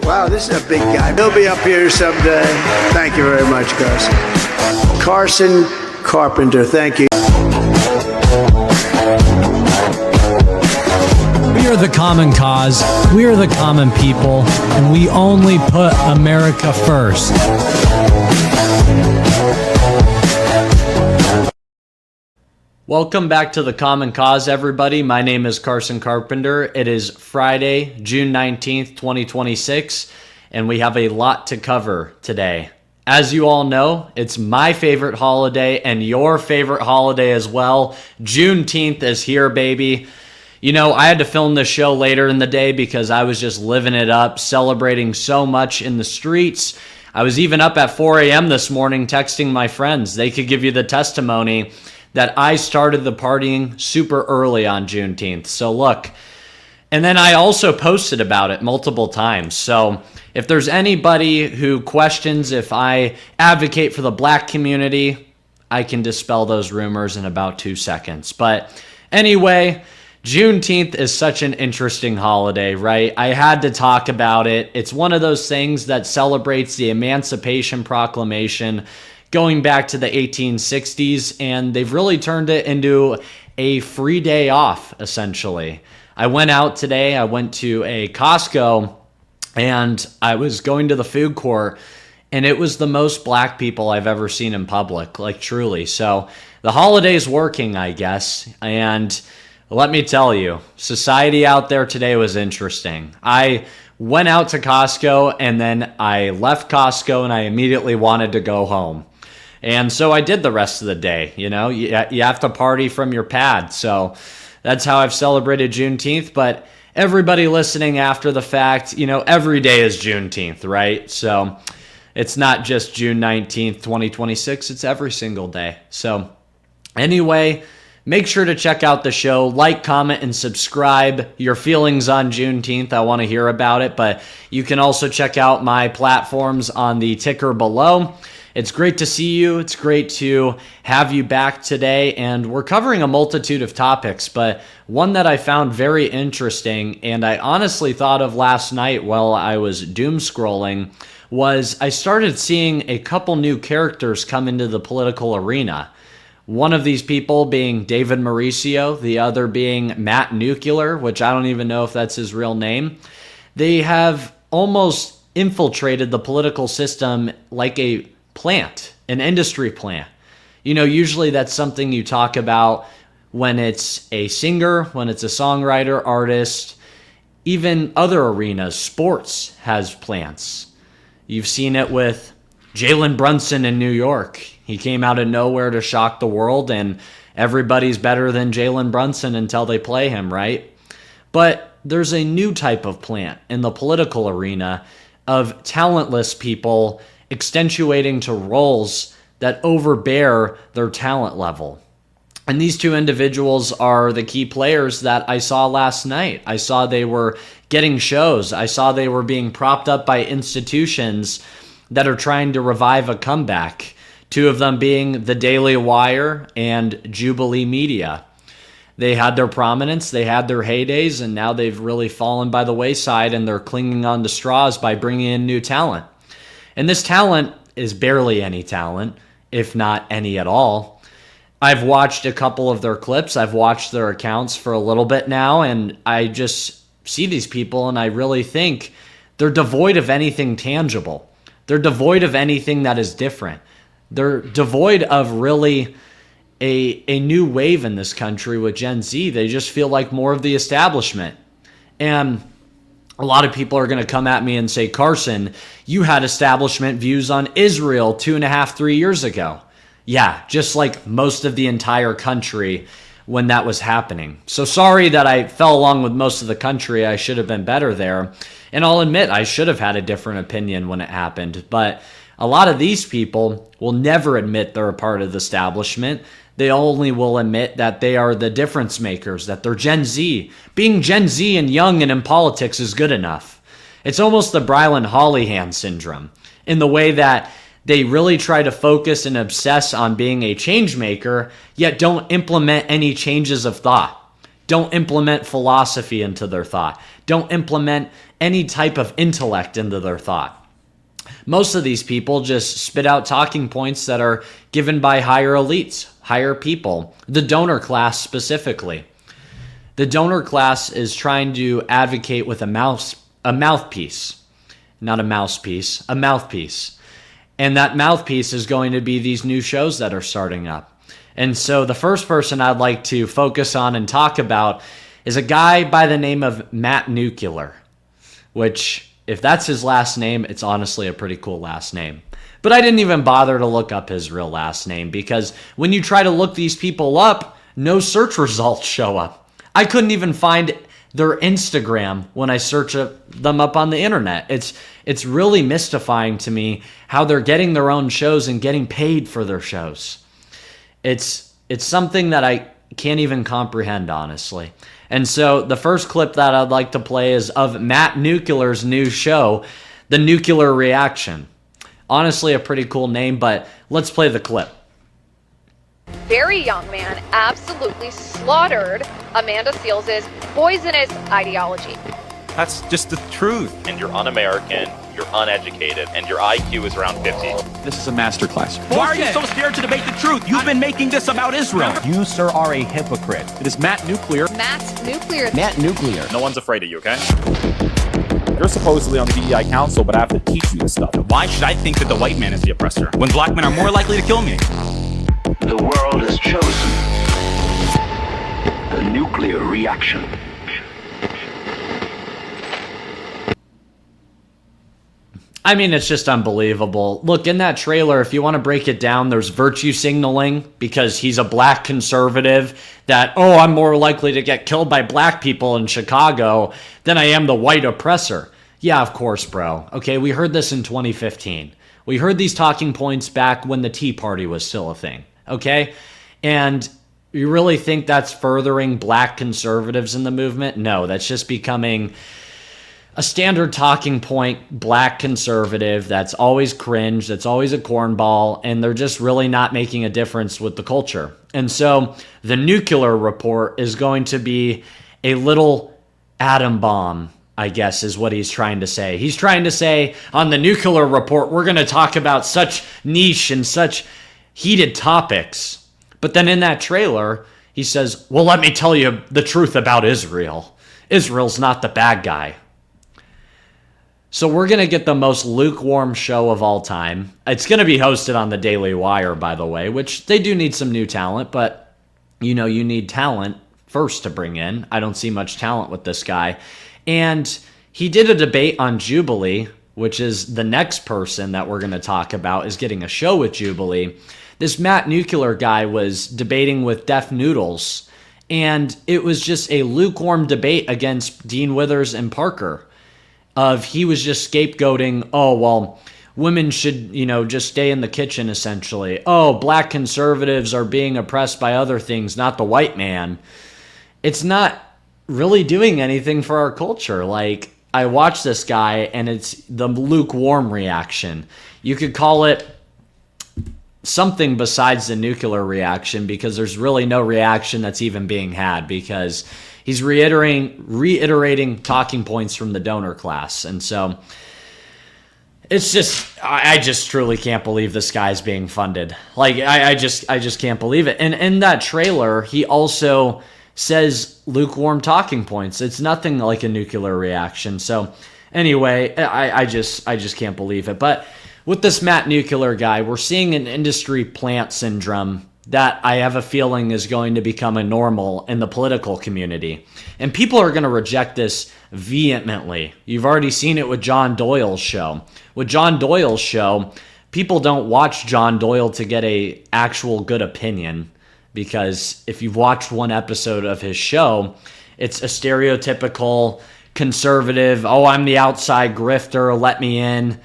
Wow, this is a big guy. He'll be up here someday. Thank you very much, Carson. Carson Carpenter, thank you. We are the common cause, we are the common people, and we only put America first. Welcome back to The Common Cause, everybody. My name is Carson Carpenter. It is Friday, June 19th, 2026, and we have a lot to cover today. As you all know, it's my favorite holiday and your favorite holiday as well. Juneteenth is here, baby. You know, I had to film this show later in the day because I was just living it up, celebrating so much in the streets. I was even up at 4 a.m. this morning texting my friends. They could give you the testimony that I started the partying super early on Juneteenth. So look, and then I also posted about it multiple times. So if there's anybody who questions if I advocate for the black community, I can dispel those rumors in about 2 seconds. But anyway, Juneteenth is such an interesting holiday, right? I had to talk about it. It's one of those things that celebrates the Emancipation Proclamation going back to the 1860s, and they've really turned it into a free day off, essentially. I went out today. I went to a Costco, and I was going to the food court, and it was the most black people I've ever seen in public, like truly. So the holiday's working, I guess, and let me tell you, society out there today was interesting. I went out to Costco, and then I left Costco, and I immediately wanted to go home. And so I did the rest of the day. You know, you have to party from your pad. So that's how I've celebrated Juneteenth. But everybody listening after the fact, you know, every day is Juneteenth, right? So it's not just June 19th, 2026. It's every single day. So anyway, make sure to check out the show, like, comment, and subscribe. Your feelings on Juneteenth, I want to hear about it. But you can also check out my platforms on the ticker below. It's great to see you. It's great to have you back today. And we're covering a multitude of topics, but one that I found very interesting and I honestly thought of last night while I was doom scrolling was I started seeing a couple new characters come into the political arena. One of these people being David Mauricio, the other being Matt Nuclear, which I don't even know if that's his real name. They have almost infiltrated the political system like a plant, an industry plant. You know, usually that's something you talk about when it's a singer, when it's a songwriter, artist, even other arenas. Sports has plants. You've seen it with Jalen Brunson in New York. He came out of nowhere to shock the world, and everybody's better than Jalen Brunson until they play him, right? But there's a new type of plant in the political arena of talentless people accentuating to roles that overbear their talent level. And these two individuals are the key players that I saw last night. I saw they were getting shows. I saw they were being propped up by institutions that are trying to revive a comeback. Two of them being the Daily Wire and Jubilee Media. They had their prominence, they had their heydays, and now they've really fallen by the wayside, and they're clinging on to straws by bringing in new talent. And this talent is barely any talent, if not any at all. I've watched a couple of their clips. I've watched their accounts for a little bit now, and I just see these people, and I really think they're devoid of anything tangible. They're devoid of anything that is different. They're devoid of really a new wave in this country with Gen Z. They just feel like more of the establishment. And a lot of people are going to come at me and say, Carson, you had establishment views on Israel 2.5, 3 years ago. Yeah, just like most of the entire country when that was happening. So sorry that I fell along with most of the country. I should have been better there. And I'll admit I should have had a different opinion when it happened. But a lot of these people will never admit they're a part of the establishment. They only will admit that they are the difference makers, that they're Gen Z. Being Gen Z and young and in politics is good enough. It's almost the Brylan Hollyhan syndrome in the way that they really try to focus and obsess on being a change maker, yet don't implement any changes of thought. Don't implement philosophy into their thought. Don't implement any type of intellect into their thought. Most of these people just spit out talking points that are given by higher elites, higher people, the donor class specifically. The donor class is trying to advocate with a mouthpiece, not a mousepiece, a mouthpiece. And that mouthpiece is going to be these new shows that are starting up. And so the first person I'd like to focus on and talk about is a guy by the name of Matt Nuclear, which, if that's his last name, it's honestly a pretty cool last name. But I didn't even bother to look up his real last name because when you try to look these people up, no search results show up. I couldn't even find their Instagram when I search them up on the internet. It's really mystifying to me how they're getting their own shows and getting paid for their shows. It's something that I can't even comprehend, honestly. And so the first clip that I'd like to play is of Matt Nuclear's new show, The Nuclear Reaction. Honestly, a pretty cool name, but let's play the clip. Very young man absolutely slaughtered Amanda Seals' poisonous ideology. That's just the truth. And you're un-American, you're uneducated, and your IQ is around 50. This is a masterclass. Why are you so scared to debate the truth? You've been making this about Israel. You, sir, are a hypocrite. It is Matt Nuclear. Matt Nuclear. Matt Nuclear. No one's afraid of you, okay? You're supposedly on the DEI council, but I have to teach you this stuff. Why should I think that the white man is the oppressor when black men are more likely to kill me? The world has chosen the nuclear reaction. I mean, it's just unbelievable. Look, in that trailer, if you want to break it down, there's virtue signaling because he's a black conservative that, oh, I'm more likely to get killed by black people in Chicago than I am the white oppressor. Yeah, of course, bro. Okay, we heard this in 2015. We heard these talking points back when the Tea Party was still a thing, okay? And you really think that's furthering black conservatives in the movement? No, that's just becoming a standard talking point, black conservative that's always cringe, that's always a cornball, and they're just really not making a difference with the culture. And so the nuclear report is going to be a little atom bomb, I guess, is what he's trying to say. He's trying to say on the nuclear report, we're going to talk about such niche and such heated topics. But then in that trailer, he says, well, let me tell you the truth about Israel. Israel's not the bad guy. So we're going to get the most lukewarm show of all time. It's going to be hosted on the Daily Wire, by the way, which they do need some new talent, but you know, you need talent first to bring in. I don't see much talent with this guy. And he did a debate on Jubilee, which is the next person that we're going to talk about is getting a show with Jubilee. This Matt Nuclear guy was debating with Deaf Noodles, and it was just a lukewarm debate against Dean Withers and Parker. He was just scapegoating, oh, well, women should, you know, just stay in the kitchen, essentially. Oh, black conservatives are being oppressed by other things, not the white man. It's not really doing anything for our culture. Like, I watch this guy, and it's the lukewarm reaction. You could call it something besides the nuclear reaction because there's really no reaction that's even being had because he's reiterating talking points from the donor class. And so it's just, I just truly can't believe this guy's being funded. Like, I just can't believe it. And in that trailer, he also says lukewarm talking points. It's nothing like a nuclear reaction. So anyway, I just can't believe it. But with this Matt Nuclear guy, we're seeing an industry plant syndrome that I have a feeling is going to become a normal in the political community. And people are going to reject this vehemently. You've already seen it with John Doyle's show. With John Doyle's show, people don't watch John Doyle to get a actual good opinion because if you've watched one episode of his show, it's a stereotypical conservative, oh, I'm the outside grifter, let me in.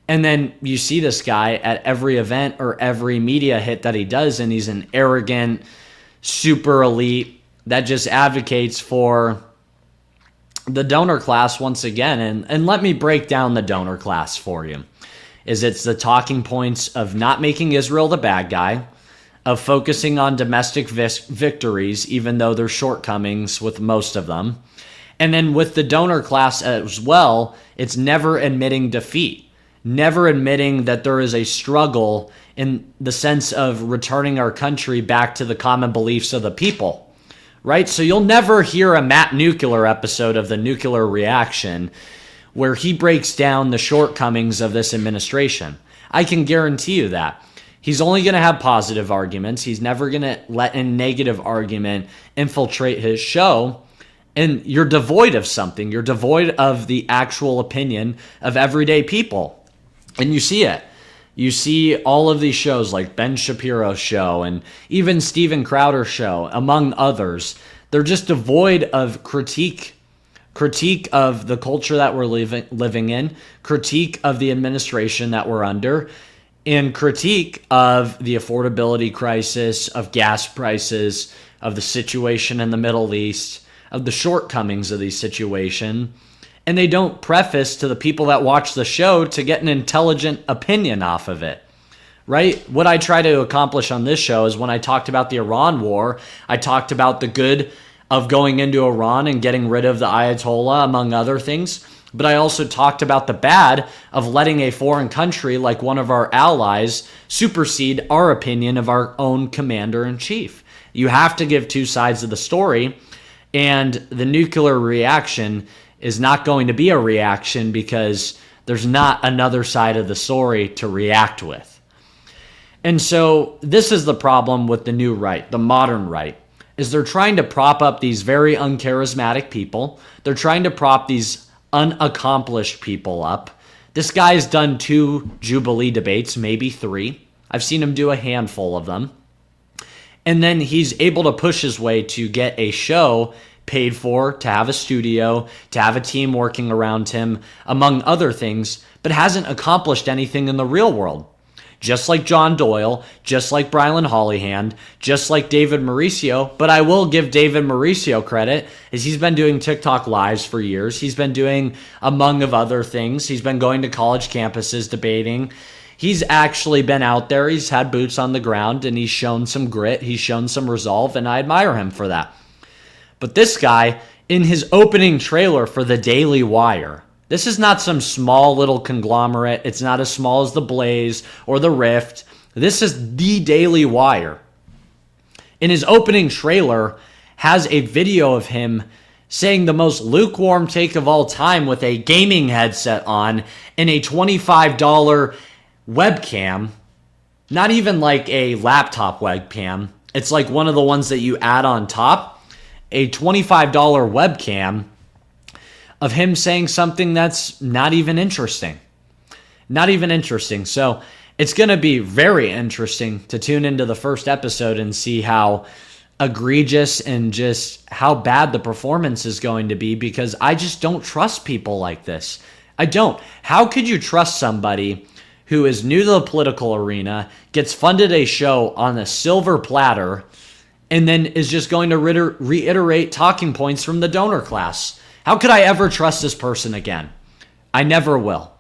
And then you see this guy at every event or every media hit that he does, and he's an arrogant, super elite that just advocates for the donor class once again. And let me break down the donor class for you. It's the talking points of not making Israel the bad guy, of focusing on domestic victories, even though there's shortcomings with most of them, And then with the donor class as well, it's never admitting defeat, never admitting that there is a struggle in the sense of returning our country back to the common beliefs of the people, right? So you'll never hear a Matt Nuclear episode of the Nuclear Reaction where he breaks down the shortcomings of this administration. I can guarantee you that. He's only going to have positive arguments. He's never going to let a negative argument infiltrate his show. And you're devoid of something. You're devoid of the actual opinion of everyday people. And you see it. You see all of these shows like Ben Shapiro's show and even Steven Crowder's show, among others. They're just devoid of critique of the culture that we're living in, critique of the administration that we're under, and critique of the affordability crisis, of gas prices, of the situation in the Middle East, of the shortcomings of the situation. And they don't preface to the people that watch the show to get an intelligent opinion off of it, right? What I try to accomplish on this show is when I talked about the Iran war, I talked about the good of going into Iran and getting rid of the Ayatollah, among other things. But I also talked about the bad of letting a foreign country like one of our allies supersede our opinion of our own commander-in-chief. You have to give two sides of the story, and the Nuclear Reaction is not going to be a reaction because there's not another side of the story to react with. And so this is the problem with the new right, the modern right, is they're trying to prop up these very uncharismatic people. They're trying to prop these unaccomplished people up. This guy's done 2 Jubilee debates, maybe 3. I've seen him do a handful of them. And then he's able to push his way to get a show paid for, to have a studio, to have a team working around him, among other things, but hasn't accomplished anything in the real world. Just like John Doyle, just like Brylan Hollyhand, just like David Mauricio. But I will give David Mauricio credit, as he's been doing TikTok lives for years. He's been doing, among of other things, he's been going to college campuses debating. He's actually been out there, he's had boots on the ground, and he's shown some grit, he's shown some resolve, and I admire him for that. But this guy, in his opening trailer for the Daily Wire, this is not some small little conglomerate. It's not as small as The Blaze or The Rift. This is the Daily Wire. In his opening trailer, has a video of him saying the most lukewarm take of all time with a gaming headset on and a $25 webcam. Not even like a laptop webcam. It's like one of the ones that you add on top. A $25 webcam of him saying something that's not even interesting. Not even interesting. So it's going to be very interesting to tune into the first episode and see how egregious and just how bad the performance is going to be, because I just don't trust people like this. I don't. How could you trust somebody who is new to the political arena, gets funded a show on a silver platter, and then is just going to reiterate talking points from the donor class? How could I ever trust this person again? I never will.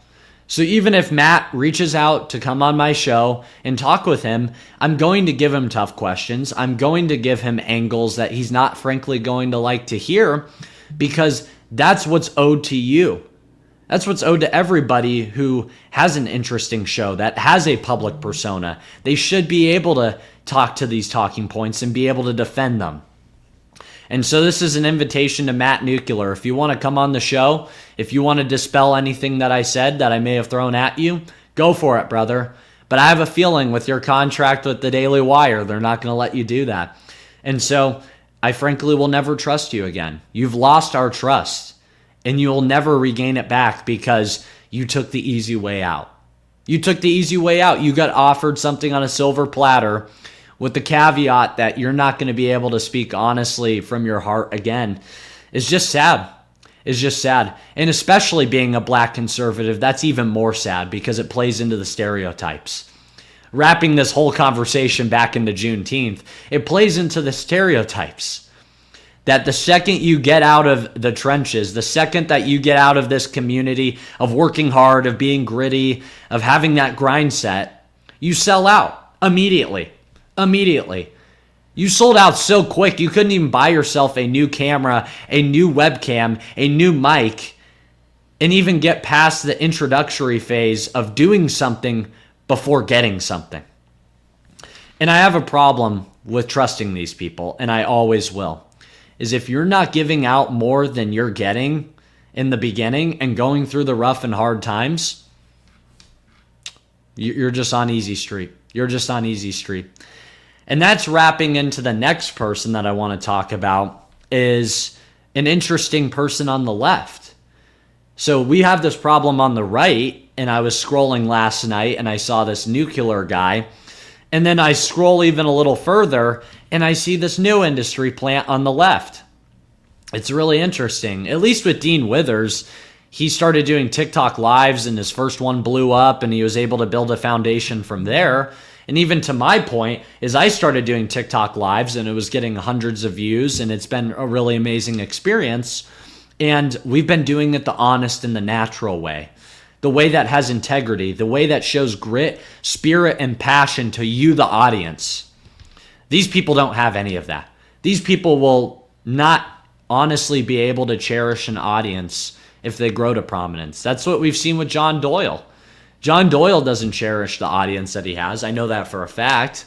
So even if Matt reaches out to come on my show and talk with him, I'm going to give him tough questions. I'm going to give him angles that he's not frankly going to like to hear, because that's what's owed to you. That's what's owed to everybody who has an interesting show, that has a public persona. They should be able to talk to these talking points and be able to defend them. And so this is an invitation to Matt Nuclear. If you want to come on the show, if you want to dispel anything that I said that I may have thrown at you, go for it, brother. But I have a feeling with your contract with the Daily Wire, they're not going to let you do that. And so I frankly will never trust you again. You've lost our trust, and you will never regain it back because you took the easy way out. You took the easy way out. You got offered something on a silver platter with the caveat that you're not going to be able to speak honestly from your heart again. It's just sad. It's just sad. And especially being a black conservative, that's even more sad because it plays into the stereotypes. Wrapping this whole conversation back into Juneteenth, it plays into the stereotypes. That the second you get out of the trenches, the second that you get out of this community of working hard, of being gritty, of having that grind set, you sell out immediately. Immediately. You sold out so quick, you couldn't even buy yourself a new camera, a new webcam, a new mic, and even get past the introductory phase of doing something before getting something. And I have a problem with trusting these people, and I always will, is if you're not giving out more than you're getting in the beginning and going through the rough and hard times, you're just on easy street. You're just on easy street. And that's wrapping into the next person that I want to talk about, is an interesting person on the left. So we have this problem on the right, and I was scrolling last night and I saw this nuclear guy. And then I scroll even a little further and I see this new industry plant on the left. It's really interesting. At least with Dean Withers, he started doing TikTok lives and his first one blew up and he was able to build a foundation from there. And even to my point is I started doing TikTok lives and it was getting hundreds of views and it's been a really amazing experience. And we've been doing it the honest and the natural way. The way that has integrity, the way that shows grit, spirit, and passion to you, the audience. These people don't have any of that. These people will not honestly be able to cherish an audience if they grow to prominence. That's what we've seen with John Doyle. John Doyle doesn't cherish the audience that he has. I know that for a fact.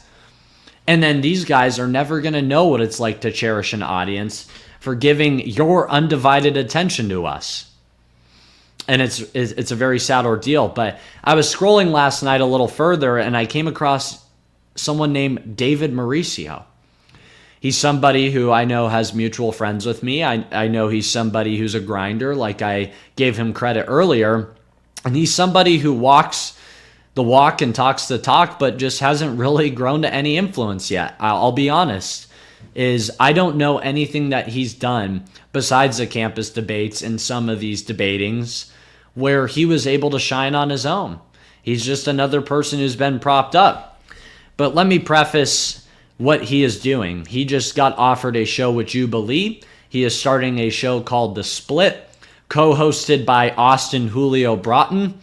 And then these guys are never going to know what it's like to cherish an audience for giving your undivided attention to us. And it's a very sad ordeal. But I was scrolling last night a little further and I came across someone named David Mauricio. He's somebody who I know has mutual friends with me. I know he's somebody who's a grinder, like I gave him credit earlier. And he's somebody who walks the walk and talks the talk, but just hasn't really grown to any influence yet. I'll be honest, is I don't know anything that he's done besides the campus debates and some of these debatings where he was able to shine on his own. He's just another person who's been propped up. But let me preface what he is doing. He just got offered a show with Jubilee. He is starting a show called The Split, co-hosted by Austin Julio Broughton,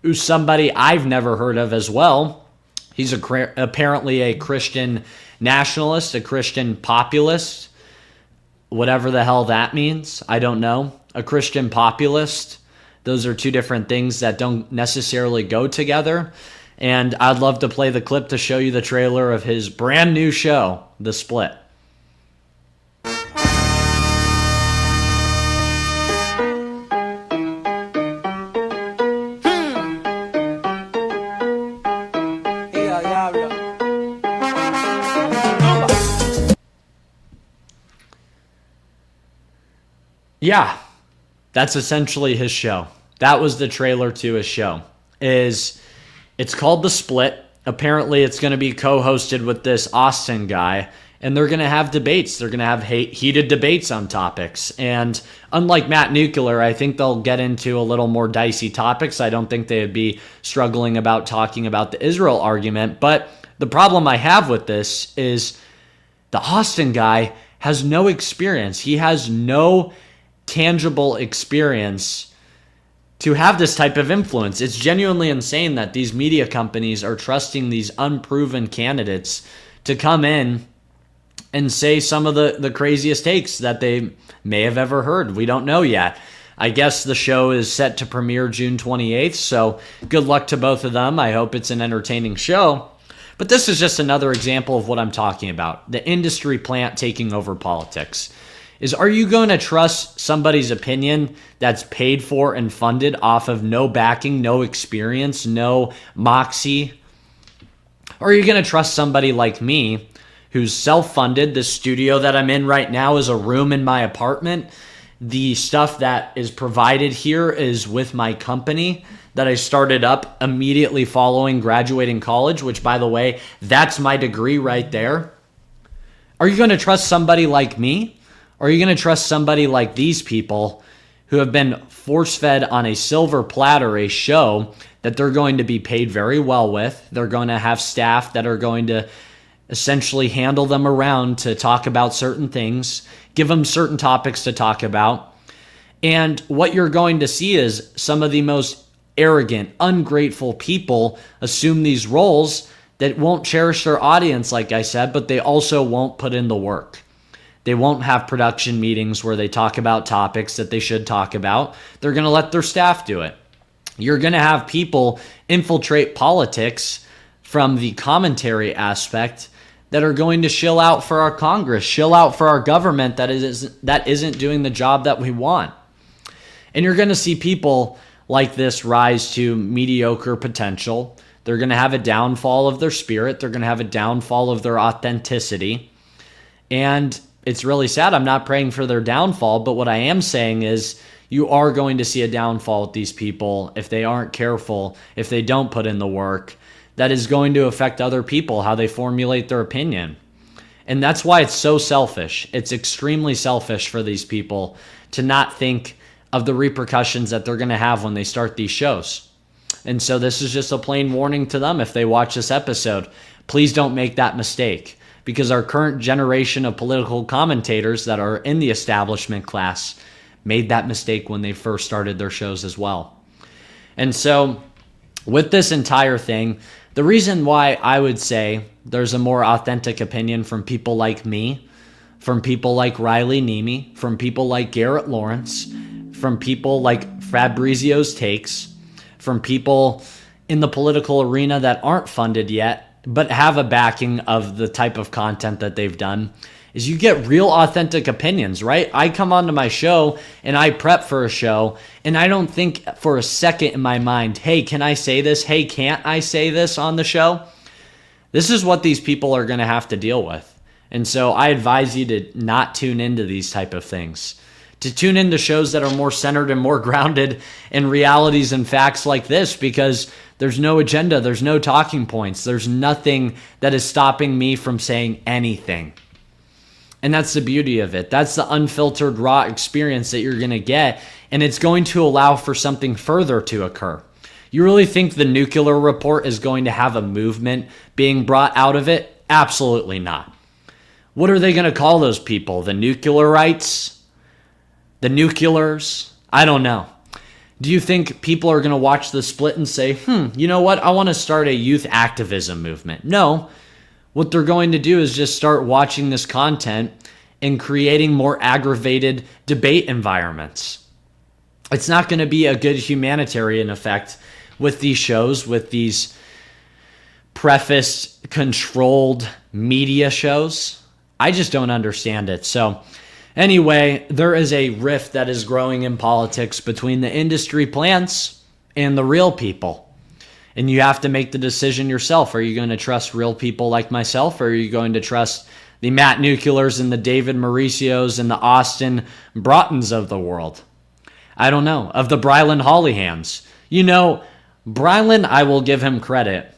who's somebody I've never heard of as well. He's apparently a Christian nationalist, a Christian populist, whatever the hell that means. I don't know. A Christian populist. Those are two different things that don't necessarily go together. And I'd love to play the clip to show you the trailer of his brand new show, The Split. Yeah, that's essentially his show. That was the trailer to his show. It's called The Split. Apparently, it's going to be co-hosted with this Austin guy, and they're going to have debates. They're going to have heated debates on topics. And unlike Matt Nuclear, I think they'll get into a little more dicey topics. I don't think they would be struggling about talking about the Israel argument. But the problem I have with this is the Austin guy has no experience. He has no tangible experience to have this type of influence. It's genuinely insane that these media companies are trusting these unproven candidates to come in and say some of the craziest takes that they may have ever heard. We don't know yet. I guess the show is set to premiere June 28th, so good luck to both of them. I hope it's an entertaining show. But this is just another example of what I'm talking about. The industry plant taking over politics. Are you going to trust somebody's opinion that's paid for and funded off of no backing, no experience, no moxie? Or are you going to trust somebody like me who's self-funded? The studio that I'm in right now is a room in my apartment. The stuff that is provided here is with my company that I started up immediately following graduating college, which, by the way, that's my degree right there. Are you going to trust somebody like me? Or are you going to trust somebody like these people who have been force-fed on a silver platter a show that they're going to be paid very well with? They're going to have staff that are going to essentially handle them around to talk about certain things, give them certain topics to talk about. And what you're going to see is some of the most arrogant, ungrateful people assume these roles that won't cherish their audience, like I said, but they also won't put in the work. They won't have production meetings where they talk about topics that they should talk about. They're going to let their staff do it. You're going to have people infiltrate politics from the commentary aspect that are going to shill out for our Congress, shill out for our government that isn't doing the job that we want. And you're going to see people like this rise to mediocre potential. They're going to have a downfall of their spirit. They're going to have a downfall of their authenticity. And it's really sad. I'm not praying for their downfall, but what I am saying is you are going to see a downfall with these people if they aren't careful, if they don't put in the work. That is going to affect other people, how they formulate their opinion. And that's why it's so selfish. It's extremely selfish for these people to not think of the repercussions that they're going to have when they start these shows. And so this is just a plain warning to them if they watch this episode. Please don't make that mistake, because our current generation of political commentators that are in the establishment class made that mistake when they first started their shows as well. And so with this entire thing, the reason why I would say there's a more authentic opinion from people like me, from people like Riley Nemi, from people like Garrett Lawrence, from people like Fabrizio's Takes, from people in the political arena that aren't funded yet, but have a backing of the type of content that they've done, is you get real authentic opinions, right? I come onto my show and I prep for a show and I don't think for a second in my mind, hey, can I say this? Hey, can't I say this on the show? This is what these people are going to have to deal with. And so I advise you to not tune into these type of things, to tune into shows that are more centered and more grounded in realities and facts like this, because there's no agenda, there's no talking points, there's nothing that is stopping me from saying anything. And that's the beauty of it. That's the unfiltered, raw experience that you're going to get, and it's going to allow for something further to occur. You really think the nuclear report is going to have a movement being brought out of it? Absolutely not. What are they going to call those people? The nuclearites? The nuclears? I don't know. Do you think people are going to watch the split and say, you know what? I want to start a youth activism movement? No. What they're going to do is just start watching this content and creating more aggravated debate environments. It's not going to be a good humanitarian effect with these shows, with these prefaced, controlled media shows. I just don't understand it. So anyway, there is a rift that is growing in politics between the industry plants and the real people. And you have to make the decision yourself. Are you going to trust real people like myself, or are you going to trust the Matt Nuclears and the David Mauricios and the Austin Broughtons of the world? I don't know. Of the Brylan Hollyhans. You know, Brylan, I will give him credit,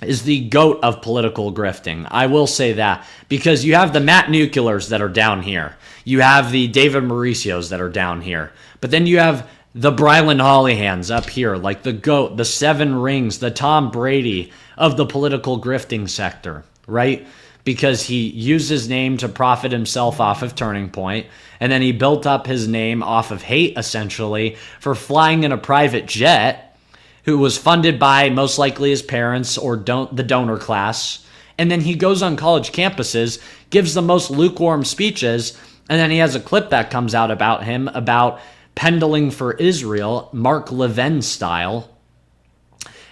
is the GOAT of political grifting. I will say that, because you have the Matt Nuclears that are down here. You have the David Mauricios that are down here. But then you have the Brylan Hollyhans up here, like the GOAT, the Seven Rings, the Tom Brady of the political grifting sector, right? Because he used his name to profit himself off of Turning Point, and then he built up his name off of hate, essentially, for flying in a private jet, who was funded by most likely his parents or the donor class. And then he goes on college campuses, gives the most lukewarm speeches, and then he has a clip that comes out about him, about pendling for Israel, Mark Levin style.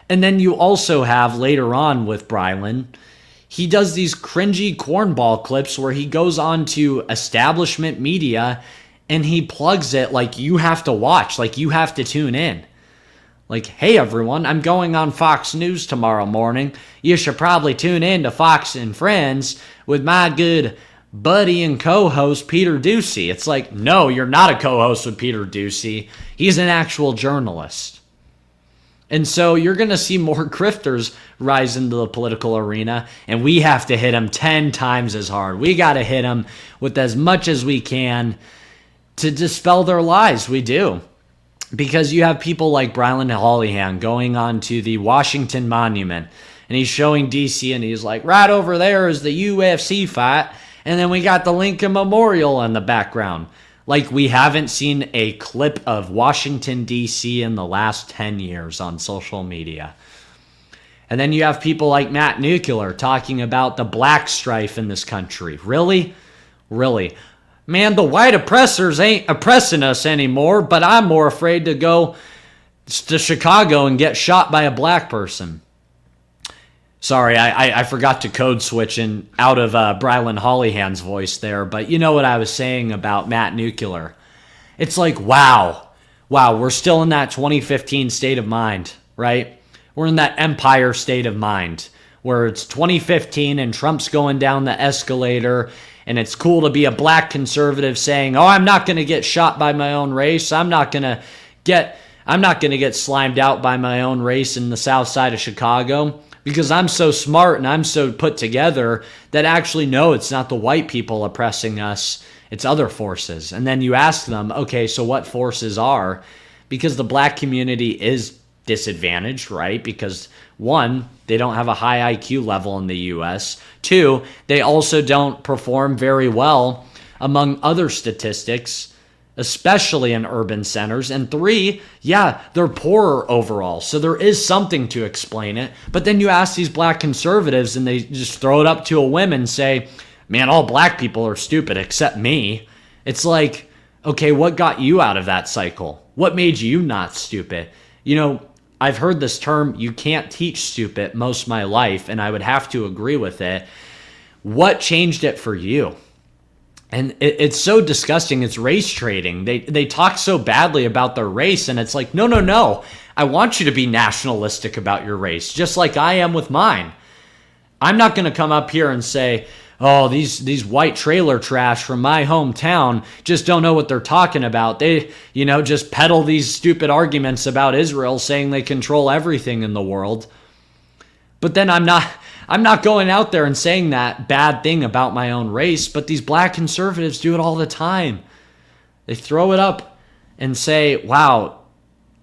And then you also have later on with Brylan, he does these cringy cornball clips where he goes on to establishment media and he plugs it like you have to watch, like you have to tune in. Like, hey everyone, I'm going on Fox News tomorrow morning. You should probably tune in to Fox and Friends with my good buddy and co-host Peter Ducey. It's like, no, you're not a co-host with Peter Ducey. He's an actual journalist. And so you're going to see more grifters rise into the political arena, and we have to hit them 10 times as hard. We got to hit them with as much as we can to dispel their lies. We do. Because you have people like Brylan Hollyhan going on to the Washington Monument, and he's showing DC, and he's like, right over there is the UFC fight, and then we got the Lincoln Memorial in the background. Like we haven't seen a clip of Washington, D.C. in the last 10 years on social media. And then you have people like Matt Nuclear talking about the black strife in this country. Really? Really? Man, the white oppressors ain't oppressing us anymore, but I'm more afraid to go to Chicago and get shot by a black person. Sorry, I forgot to code switch in out of Brylan Hollyhand's voice there, but you know what I was saying about Matt Nuclear. It's like, wow, we're still in that 2015 state of mind, right? We're in that empire state of mind where it's 2015 and Trump's going down the escalator and it's cool to be a black conservative saying, oh, I'm not going to get shot by my own race. I'm not going to get slimed out by my own race in the south side of Chicago because I'm so smart and I'm so put together that actually, no, it's not the white people oppressing us. It's other forces. And then you ask them, okay, so what forces are? Because the black community is disadvantaged, right? Because one, they don't have a high IQ level in the US. Two, they also don't perform very well among other statistics, especially in urban centers. And three, yeah, they're poorer overall. So there is something to explain it. But then you ask these black conservatives and they just throw it up to a whim and say, man, all black people are stupid except me. It's like, okay, what got you out of that cycle? What made you not stupid? You know, I've heard this term, you can't teach stupid, most of my life, and I would have to agree with it. What changed it for you? And it's so disgusting. It's race trading. They talk so badly about their race, and it's like, no. I want you to be nationalistic about your race, just like I am with mine. I'm not going to come up here and say, oh, these white trailer trash from my hometown just don't know what they're talking about. They, just peddle these stupid arguments about Israel saying they control everything in the world. But then I'm not going out there and saying that bad thing about my own race, but these black conservatives do it all the time. They throw it up and say, wow,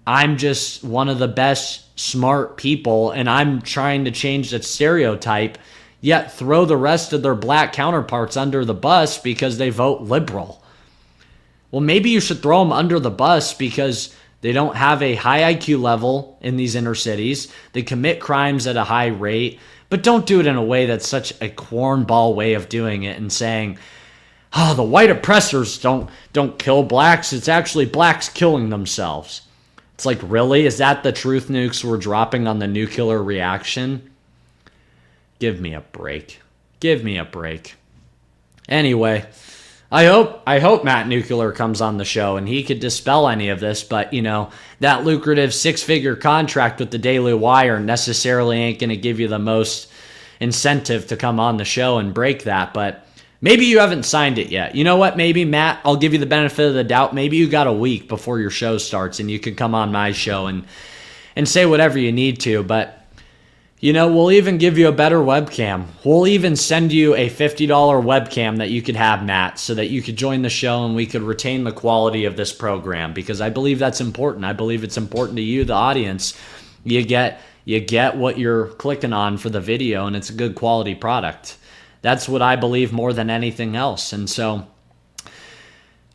I'm just one of the best smart people and I'm trying to change that stereotype, yet throw the rest of their black counterparts under the bus because they vote liberal. Well, maybe you should throw them under the bus because they don't have a high IQ level in these inner cities. They commit crimes at a high rate, but don't do it in a way that's such a cornball way of doing it and saying, oh, the white oppressors don't kill blacks. It's actually blacks killing themselves. It's like, really? Is that the truth nukes we're dropping on the nuclear reaction? Give me a break. Give me a break. Anyway, I hope Matt Nuclear comes on the show and he could dispel any of this, but that lucrative 6-figure contract with the Daily Wire necessarily ain't going to give you the most incentive to come on the show and break that, but maybe you haven't signed it yet. You know what? Maybe, Matt, I'll give you the benefit of the doubt. Maybe you got a week before your show starts and you can come on my show and say whatever you need to, but we'll even give you a better webcam. We'll even send you a $50 webcam that you could have, Matt, so that you could join the show and we could retain the quality of this program because I believe that's important. I believe it's important to you, the audience. You get what you're clicking on for the video and it's a good quality product. That's what I believe more than anything else. And so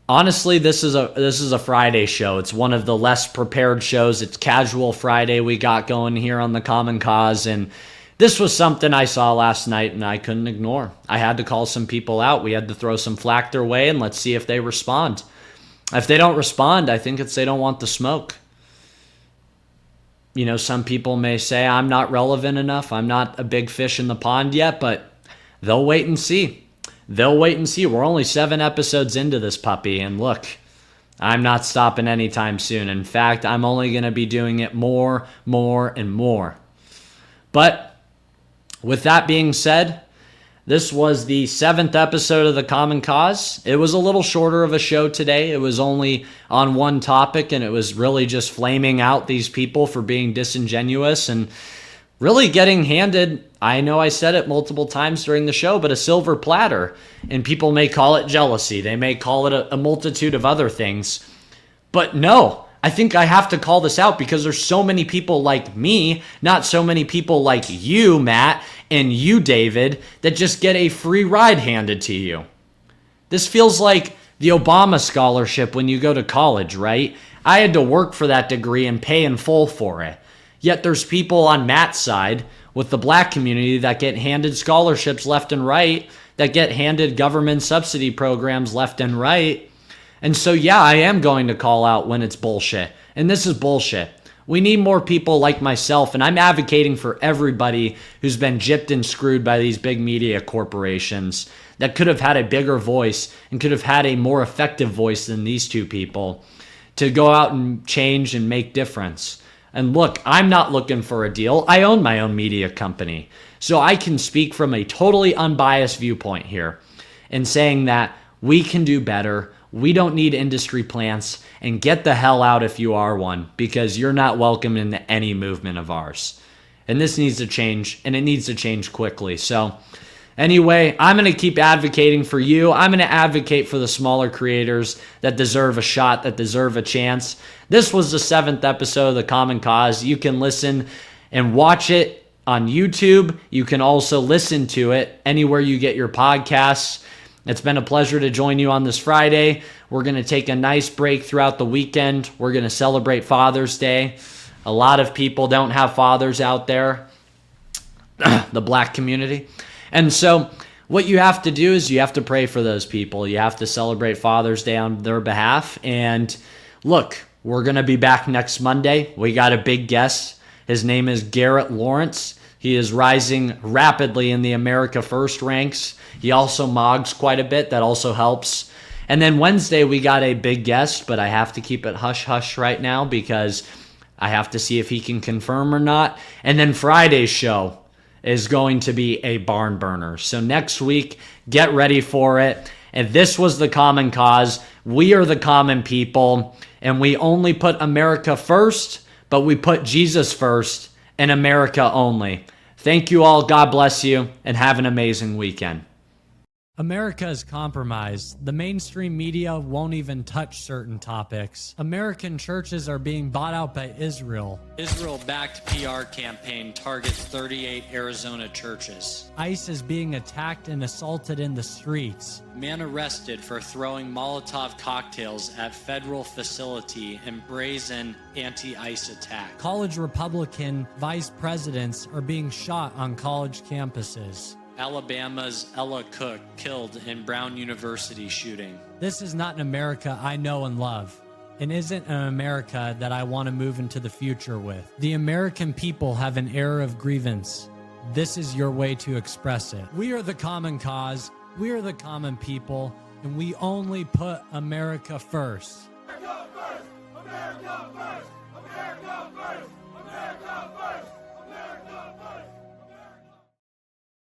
honestly, this is a Friday show. It's one of the less prepared shows. It's Casual Friday we got going here on the Common Cause, and this was something I saw last night and I couldn't ignore. I had to call some people out. We had to throw some flack their way, and let's see if they respond. If they don't respond, I think it's they don't want the smoke. Some people may say I'm not relevant enough. I'm not a big fish in the pond yet, but they'll wait and see. They'll wait and see. We're only 7 episodes into this puppy, and look, I'm not stopping anytime soon. In fact, I'm only going to be doing it more, and more. But with that being said, this was the 7th episode of The Common Cause. It was a little shorter of a show today. It was only on one topic, and it was really just flaming out these people for being disingenuous and really getting handed, I know I said it multiple times during the show, but a silver platter. And people may call it jealousy. They may call it a multitude of other things. But no, I think I have to call this out because there's so many people like me, not so many people like you, Matt, and you, David, that just get a free ride handed to you. This feels like the Obama scholarship when you go to college, right? I had to work for that degree and pay in full for it. Yet there's people on Matt's side with the black community that get handed scholarships left and right, that get handed government subsidy programs left and right. And so, yeah, I am going to call out when it's bullshit. And this is bullshit. We need more people like myself, and I'm advocating for everybody who's been gypped and screwed by these big media corporations that could have had a bigger voice and could have had a more effective voice than these two people to go out and change and make difference. And look, I'm not looking for a deal. I own my own media company. So I can speak from a totally unbiased viewpoint here and saying that we can do better. We don't need industry plants, and get the hell out if you are one, because you're not welcome in any movement of ours. And this needs to change, and it needs to change quickly. So anyway, I'm going to keep advocating for you. I'm going to advocate for the smaller creators that deserve a shot, that deserve a chance. This was the 7th episode of The Common Cause. You can listen and watch it on YouTube. You can also listen to it anywhere you get your podcasts. It's been a pleasure to join you on this Friday. We're going to take a nice break throughout the weekend. We're going to celebrate Father's Day. A lot of people don't have fathers out there, the black community. And so what you have to do is you have to pray for those people. You have to celebrate Father's Day on their behalf. And look, we're going to be back next Monday. We got a big guest. His name is Garrett Lawrence. He is rising rapidly in the America First ranks. He also mogs quite a bit. That also helps. And then Wednesday, we got a big guest, but I have to keep it hush-hush right now because I have to see if he can confirm or not. And then Friday's show is going to be a barn burner. So next week, get ready for it. And this was The Common Cause. We are the common people, and we only put America first, but we put Jesus first and America only. Thank you all. God bless you, and have an amazing weekend. America is compromised. The mainstream media won't even touch certain topics. American churches are being bought out by Israel. Israel-backed PR campaign targets 38 Arizona churches. ICE is being attacked and assaulted in the streets. Man arrested for throwing Molotov cocktails at federal facility in brazen anti-ICE attack. College Republican vice presidents are being shot on college campuses. Alabama's Ella Cook killed in Brown University shooting. This is not an America I know and love, and isn't an America that I want to move into the future with. The American people have an air of grievance. This is your way to express it. We are the common cause, we are the common people, and we only put America first.